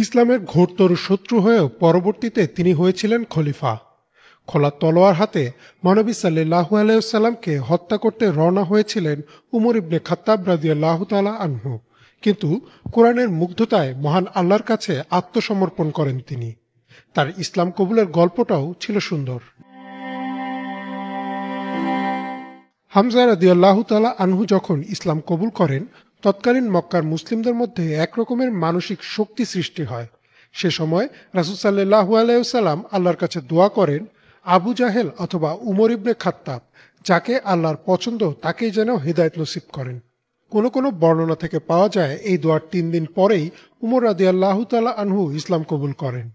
ইসলামের ঘোরতর শত্রু হয়েও পরবর্তীতে তিনি হয়েছিলেন খলিফা। খোলা তলোয়ার হাতে মহানবী সাল্লাল্লাহু আলাইহি ওয়াসাল্লামকে হত্যা করতে রওনা হয়েছিলেন উমর ইবনে খাত্তাব রাদিয়াল্লাহু তাআলা আনহু, কিন্তু কোরআনের মুগ্ধতায় মহান আল্লাহর কাছে আত্মসমর্পণ করেন তিনি। তার ইসলাম কবুলের গল্পটাও ছিল সুন্দর। হামজা রাদিয়াল্লাহু তাআলা আনহু যখন ইসলাম কবুল করেন, তৎকালীন মক্কার মুসলিমদের মধ্যে একরকমের মানসিক শক্তি সৃষ্টি হয়। সে সময় রাসূল সাল্লাল্লাহু আলাইহি ওয়াসাল্লাম আল্লাহর কাছে দোয়া করেন, আবু জাহেল অথবা উমর ইবনে খাত্তাব, যাকে আল্লাহর পছন্দ তাকেই যেন হিদায়াত নসিব করেন। কোনো কোনো বর্ণনা থেকে পাওয়া যায় এই দোয়ার 3 দিন পরেই উমর রাদিয়াল্লাহু তাআলা আনহু ইসলাম কবুল করেন।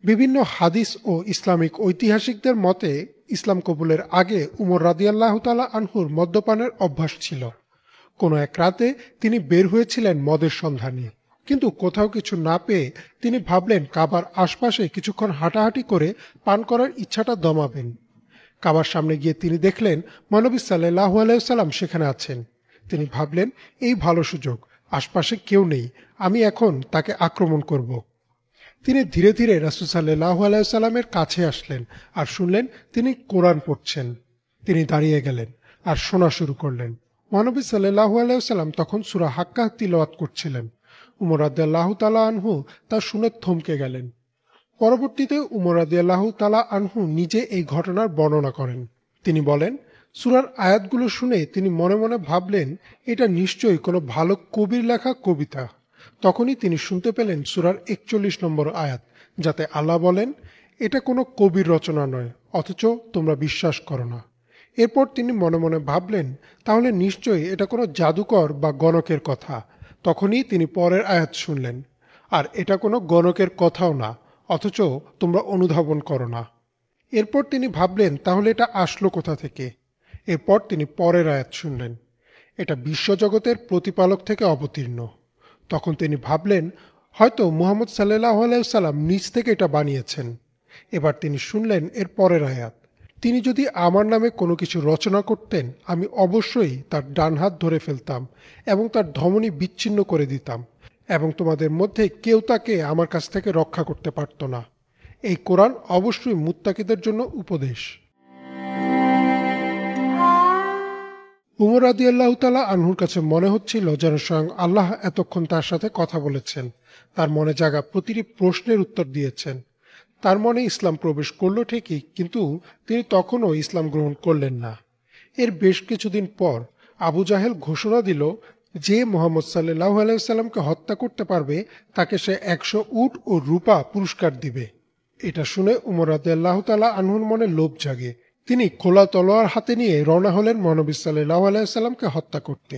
বিভিন্ন হাদিস ও ইসলামিক ঐতিহাসিকদের মতে ইসলাম কবুলের আগে উমর রাদিয়াল্লাহু তাআলা আনহুর মদ্যপানের অভ্যাস ছিল। কোনো এক রাতে তিনি বের হয়েছিলেন মদের সন্ধানে, কিন্তু কোথাও কিছু না পেয়ে তিনি ভাবলেন কাবার আশপাশে কিছুক্ষণ হাঁটাহাঁটি করে পান করার ইচ্ছাটা দমাবেন। কাবার সামনে গিয়ে তিনি দেখলেন মহানবী সাল্লাল্লাহু আলাইহি ওয়াসাল্লাম সেখানে আছেন। তিনি ভাবলেন, এই ভালো সুযোগ, আশপাশে কেউ নেই, আমি এখন তাকে আক্রমণ করব। তিনি ধীরে ধীরে রাসূল সাল্লাল্লাহু আলাইহি ওয়াসাল্লামের কাছে আসলেন আর শুনলেন তিনি কোরআন পড়ছেন। তিনি দাঁড়িয়ে গেলেন আর শোনা শুরু করলেন। মহানবী সাল্লাল্লাহু আলাইহি ওয়াসাল্লাম তখন সূরা হাক্কা তিলাওয়াত করছিলেন। উমর রাদিয়াল্লাহু তাআলা আনহু তা শুনে থমকে গেলেন। পরবর্তীতে উমর রাদিয়াল্লাহু তাআলা আনহু নিজে এই ঘটনার বর্ণনা করেন। তিনি বলেন, সূরার আয়াতগুলো শুনে তিনি মনে মনে ভাবলেন এটা নিশ্চয়ই কোনো ভালো কবির লেখা কবিতা। তখনই তিনি শুনতে পেলেন সূরার 41 নম্বর আয়াত, যাতে আল্লাহ বলেন, এটা কোনো কবির রচনা নয়, অথচ তোমরা বিশ্বাস করো না। এরপর তিনি মনে মনে ভাবলেন, তাহলে নিশ্চয়ই এটা কোনো জাদুকর বা গণকের কথা। তখনই তিনি পরের আয়াত শুনলেন, আর এটা কোনো গণকের কথাও না, অথচ তোমরা অনুধাবন করো না। এরপর তিনি ভাবলেন, তাহলে এটা আসলো কোথা থেকে? এরপর তিনি পরের আয়াত শুনলেন, এটা বিশ্বজগতের প্রতিপালক থেকে অবতীর্ণ। তখন তিনি ভাবলেন, হয়তো মুহাম্মদ সাল্লাল্লাহু আলাইহি ওয়াসাল্লাম নিজ থেকে এটা বানিয়েছেন। এবার তিনি শুনলেন এর পরের আয়াত, তিনি যদি আমার নামে কোনো কিছু রচনা করতেন, আমি অবশ্যই তার ডান হাত ধরে ফেলতাম এবং তার ধমনী বিচ্ছিন্ন করে দিতাম, এবং তোমাদের মধ্যে কেউ তাকে আমার কাছ থেকে রক্ষা করতে পারত না। এই কোরআন অবশ্যই মুত্তাকিদের জন্য উপদেশ। উমর রাদিয়াল্লাহু তাআলা আনহুর কাছে মনে হচ্ছিল যেন স্বয়ং আল্লাহ এতক্ষণ তার সাথে কথা বলেছেন, তার মনে জাগা প্রতিটি প্রশ্নের উত্তর দিয়েছেন। তার মনে ইসলাম প্রবেশ করল ঠিকই, কিন্তু তিনি তখনও ইসলাম গ্রহণ করলেন না। এর বেশ কিছুদিন পর আবু জাহেল ঘোষণা দিল, যে মুহাম্মদ সাল্লাল্লাহু আলাইহি ওয়াসাল্লামকে হত্যা করতে পারবে তাকে সে 100 উট ও রূপা পুরস্কার দিবে। এটা শুনে উমর রাদিয়াল্লাহু তাআলা আনহুর মনে লোভ জাগে। তিনি খোলা তলোয়ার হাতে নিয়ে রওনা হলেন মহানবী সাল্লাল্লাহু আলাইহি ওয়াসাল্লামকে হত্যা করতে।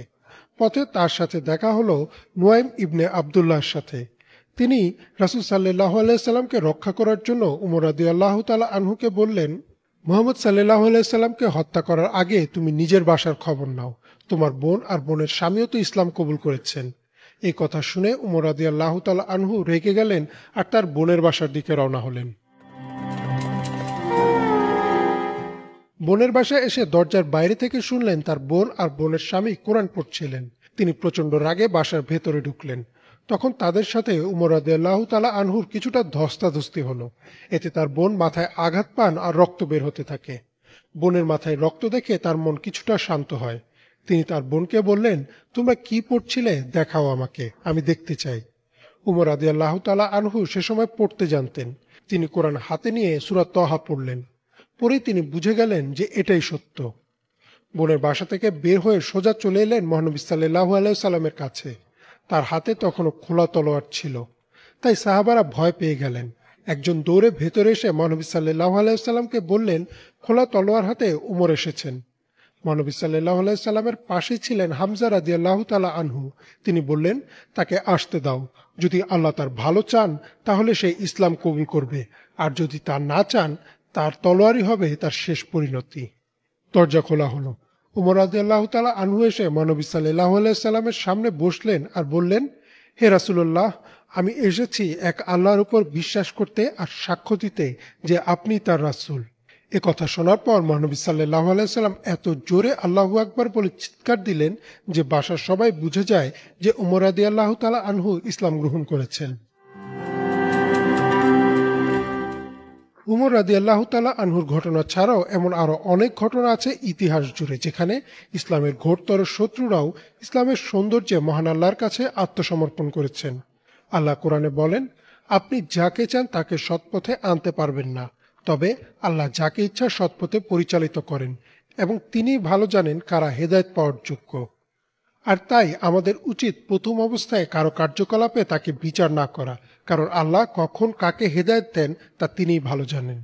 পথে তার সাথে দেখা হলো নুয়াইম ইবনে আব্দুল্লাহর সাথে। তিনি রাসূল সাল্লাল্লাহু আলাইহি ওয়াসাল্লামকে রক্ষা করার জন্য উমর রাদিয়াল্লাহু তাআলা আনহুকে বললেন, মুহাম্মদ সাল্লাল্লাহু আলাইহি ওয়াসাল্লামকে হত্যা করার আগে তুমি নিজের বাসার খবর নাও, তোমার বোন আর বোনের স্বামীও তো ইসলাম কবুল করেছেন। এই কথা শুনে উমর রাদিয়াল্লাহু তাআলা আনহু রেগে গেলেন আর তার বোনের বাসার দিকে রওনা হলেন। বোনের বাসায় এসে দরজার বাইরে থেকে শুনলেন তার বোন আর বোনের স্বামী কোরআন পড়ছিলেন। তিনি প্রচণ্ড রাগে বাসার ভেতরে ঢুকলেন। তখন তাদের সাথে উমর রাদিয়াল্লাহু তাআলা আনহুর কিছুটা ধস্তাধস্তি হলো। এতে তার বোন মাথায় আঘাত পান আর রক্ত বের হতে থাকে। বোনের মাথায় রক্ত দেখে তার মন কিছুটা শান্ত হয়। তিনি তার বোনকে বললেন, তোমরা কি পড়ছিলে দেখাও আমাকে, আমি দেখতে চাই। উমর রাদিয়াল্লাহু তাআলা আনহু সে সময় পড়তে জানতেন। তিনি কোরআন হাতে নিয়ে সূরা তহা পড়লেন। পরেই তিনি বুঝে গেলেন যে এটাই সত্য। বোনের বাসা থেকে বের হয়ে সোজা চলে এলেন মহানবী সাল্লাল্লাহু আলাইহি ওয়াসাল্লামের কাছে। তার হাতে তখনও খোলা তলোয়ার ছিল, তাই সাহাবারা ভয় পেয়ে গেলেন। একজন দৌড়ে ভেতরে এসে মহানবী সাল্লাল্লাহু আলাইহি ওয়াসাল্লামকে বললেন, খোলা তলোয়ার হাতে উমর এসেছেন। মহানবী সাল্লাল্লাহু আলাইহি ওয়াসাল্লামের পাশে ছিলেন হামজা রাদিয়াল্লাহু তাআলা আনহু। তিনি বললেন, তাকে আসতে দাও, যদি আল্লাহ তার ভালো চান তাহলে সে ইসলাম কবুল করবে, আর যদি তা না চান তার তলোয়ারই হবে তার শেষ পরিণতি। দরজা খোলা হলো। উমর রাদিয়াল্লাহু তাআলা আনহু এসে মহানবী সাল্লাল্লাহু আলাইহি ওয়াসাল্লামের সামনে বসলেন আর বললেন, হে রাসূলুল্লাহ, আমি এসেছি এক আল্লাহর উপর বিশ্বাস করতে আর সাক্ষ্য দিতে যে আপনি তার রাসূল। এ কথা শোনার পর মহানবী সাল্লাল্লাহু আলাইহি সাল্লাম এত জোরে আল্লাহু আকবার বলে চিৎকার দিলেন যে বাসার সবাই বুঝে যায় যে উমর রাদিয়াল্লাহু তাআলা আনহু ইসলাম গ্রহণ করেছেন। উমর রাদিয়াল্লাহু তাআলা আনহুর ঘটনা ছাড়াও এমন আরো অনেক ঘটনা আছে ইতিহাস জুড়ে, যেখানে ইসলামের ঘোরতর শত্রুরাও ইসলামের সৌন্দর্যে মহান আল্লাহর কাছে আত্মসমর্পণ করেছেন। আল্লাহ কোরআনে বলেন, আপনি যাকে চান তাকে সৎপথে আনতে পারবেন না, তবে আল্লাহ যাকে ইচ্ছা সৎপথে পরিচালিত করেন এবং তিনি ভালো জানেন কারা হেদায়েত পাওয়ার যোগ্য। আর তাই আমাদের উচিত প্রথম অবস্থায় কারো কার্যকলাপে তাকে বিচার না করা, কারণ আল্লাহ কখন কাকে হেদায়েত দেন তা তিনিই ভালো জানেন।